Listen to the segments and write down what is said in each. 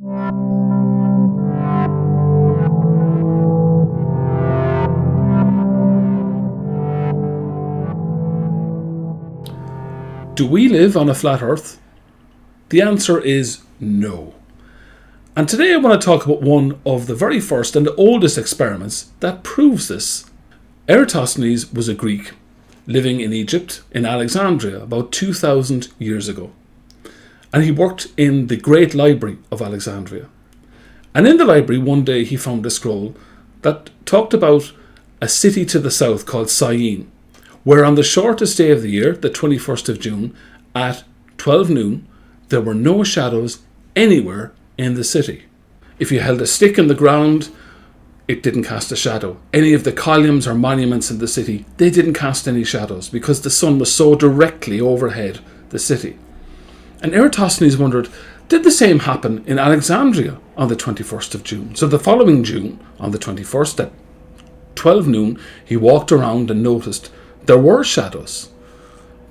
Do we live on a flat earth? The answer is no. And today I want to talk about one of the very first and oldest experiments that proves this. Eratosthenes was a Greek living in Egypt, in Alexandria, about 2,000 years ago. And he worked in the Great Library of Alexandria. And in the library one day he found a scroll that talked about a city to the south called Syene, where on the shortest day of the year, the 21st of June, at 12 noon, there were no shadows anywhere in the city. If you held a stick in the ground, it didn't cast a shadow. Any of the columns or monuments in the city, they didn't cast any shadows because the sun was so directly overhead the city. And Eratosthenes wondered, did the same happen in Alexandria on the 21st of June? So the following June, on the 21st at 12 noon, he walked around and noticed there were shadows.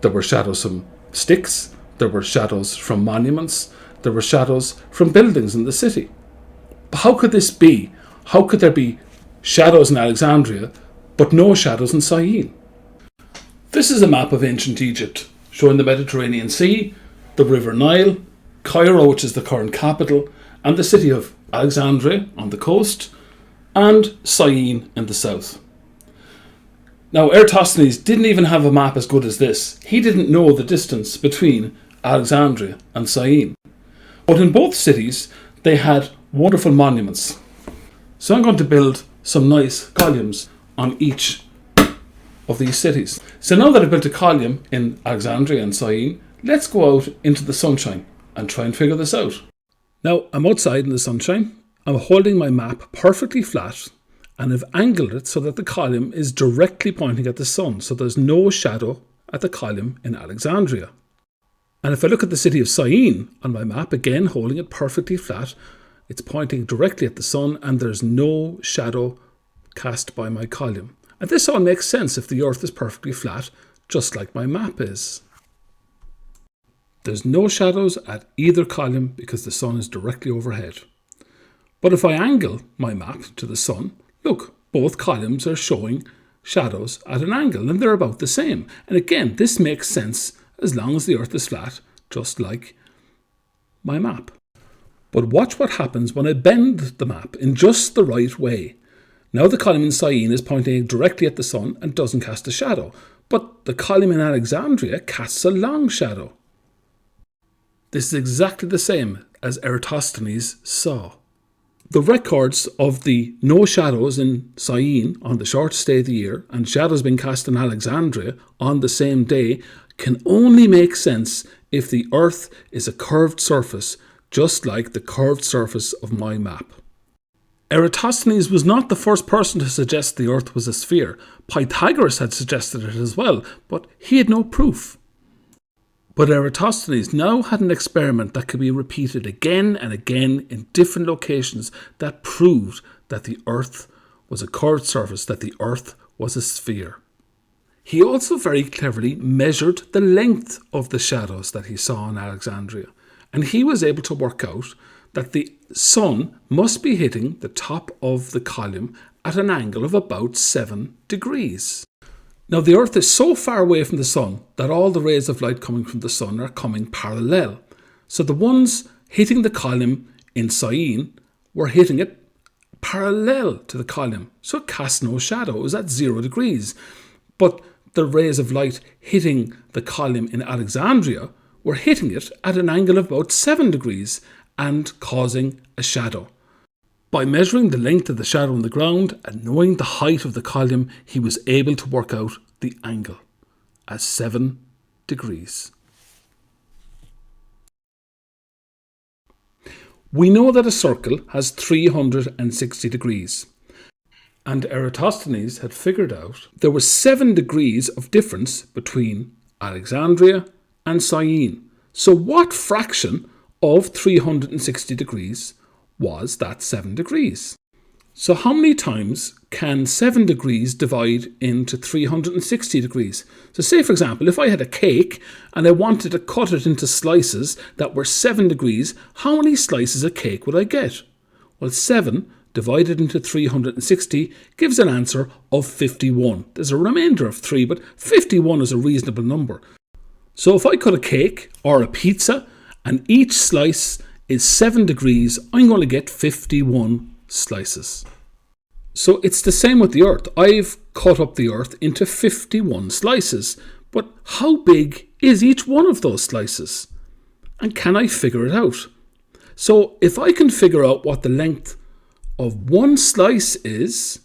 There were shadows from sticks, there were shadows from monuments, there were shadows from buildings in the city. But how could this be? How could there be shadows in Alexandria, but no shadows in Syene? This is a map of ancient Egypt, showing the Mediterranean Sea, the River Nile, Cairo, which is the current capital, and the city of Alexandria on the coast, and Syene in the south. Now, Eratosthenes didn't even have a map as good as this. He didn't know the distance between Alexandria and Syene. But in both cities, they had wonderful monuments. So I'm going to build some nice columns on each of these cities. So now that I've built a column in Alexandria and Syene, let's go out into the sunshine and try and figure this out. Now, I'm outside in the sunshine. I'm holding my map perfectly flat, and I've angled it so that the column is directly pointing at the sun, so there's no shadow at the column in Alexandria. And if I look at the city of Syene on my map, again holding it perfectly flat, it's pointing directly at the sun and there's no shadow cast by my column. And this all makes sense if the earth is perfectly flat, just like my map is. There's no shadows at either column because the sun is directly overhead. But if I angle my map to the sun, look, both columns are showing shadows at an angle and they're about the same. And again, this makes sense as long as the earth is flat, just like my map. But watch what happens when I bend the map in just the right way. Now the column in Syene is pointing directly at the sun and doesn't cast a shadow, but the column in Alexandria casts a long shadow. This is exactly the same as Eratosthenes saw. The records of the no shadows in Syene on the shortest day of the year and shadows being cast in Alexandria on the same day can only make sense if the earth is a curved surface, just like the curved surface of my map. Eratosthenes was not the first person to suggest the earth was a sphere. Pythagoras had suggested it as well, but he had no proof. But Eratosthenes now had an experiment that could be repeated again and again in different locations that proved that the earth was a curved surface, that the earth was a sphere. He also very cleverly measured the length of the shadows that he saw in Alexandria, and he was able to work out that the sun must be hitting the top of the column at an angle of about 7 degrees. Now, the earth is so far away from the sun that all the rays of light coming from the sun are coming parallel. So the ones hitting the column in Syene were hitting it parallel to the column. So it cast no shadow. It was at 0 degrees. But the rays of light hitting the column in Alexandria were hitting it at an angle of about 7 degrees and causing a shadow. By measuring the length of the shadow on the ground and knowing the height of the column, he was able to work out the angle as 7 degrees. We know that a circle has 360 degrees, and Eratosthenes had figured out there was 7 degrees of difference between Alexandria and Syene. So what fraction of 360 degrees was that 7 degrees? So how many times can 7 degrees divide into 360 degrees? So say, for example, if I had a cake and I wanted to cut it into slices that were 7 degrees, how many slices of cake would I get? Well, 7 divided into 360 gives an answer of 51. There's a remainder of 3, but 51 is a reasonable number. So if I cut a cake or a pizza and each slice is 7 degrees, I'm going to get 51 slices. So it's the same with the earth. I've cut up the earth into 51 slices. But how big is each one of those slices? And can I figure it out? So if I can figure out what the length of one slice is,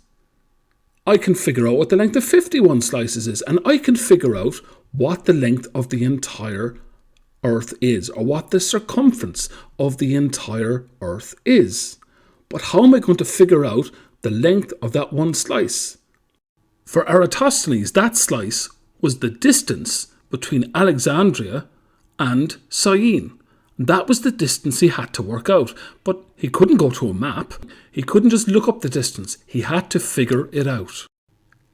I can figure out what the length of 51 slices is. And I can figure out what the length of the entire earth is, or what the circumference of the entire earth is. But how am I going to figure out the length of that one slice? For Eratosthenes, that slice was the distance between Alexandria and Syene. That was the distance he had to work out. But he couldn't go to a map. He couldn't just look up the distance. He had to figure it out.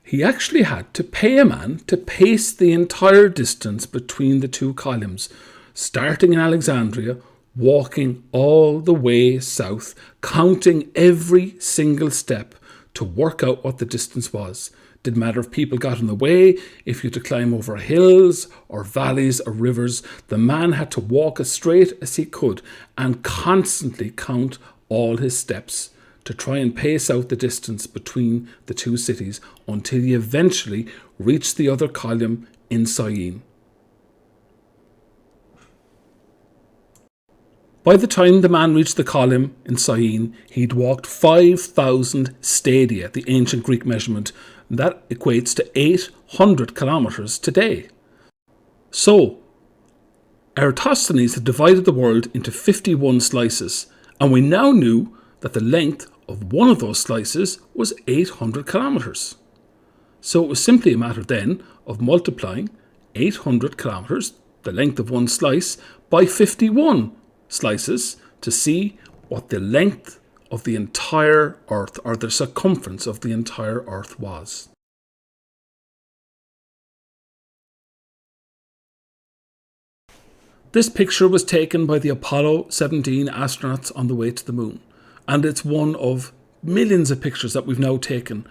He actually had to pay a man to pace the entire distance between the two columns, starting in Alexandria, walking all the way south, counting every single step to work out what the distance was. Didn't matter if people got in the way, if you had to climb over hills or valleys or rivers, the man had to walk as straight as he could and constantly count all his steps to try and pace out the distance between the two cities until he eventually reached the other column in Syene. By the time the man reached the column in Syene, he'd walked 5,000 stadia, the ancient Greek measurement. That equates to 800 kilometres today. So, Eratosthenes had divided the world into 51 slices, and we now knew that the length of one of those slices was 800 kilometres. So it was simply a matter then of multiplying 800 kilometres, the length of one slice, by 51 slices to see what the length of the entire earth, or the circumference of the entire earth, was. This picture was taken by the Apollo 17 astronauts on the way to the moon, and it's one of millions of pictures that we've now taken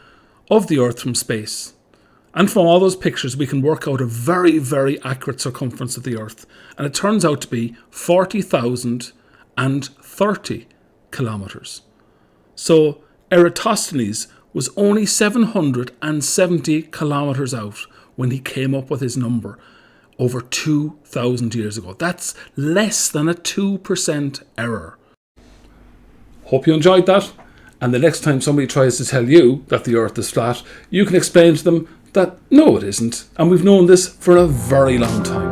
of the earth from space. And from all those pictures, we can work out a very, very accurate circumference of the earth, and it turns out to be 40,030 kilometres. So Eratosthenes was only 770 kilometres out when he came up with his number over 2,000 years ago. That's less than a 2% error. Hope you enjoyed that. And the next time somebody tries to tell you that the earth is flat, you can explain to them that no, it isn't. And we've known this for a very long time.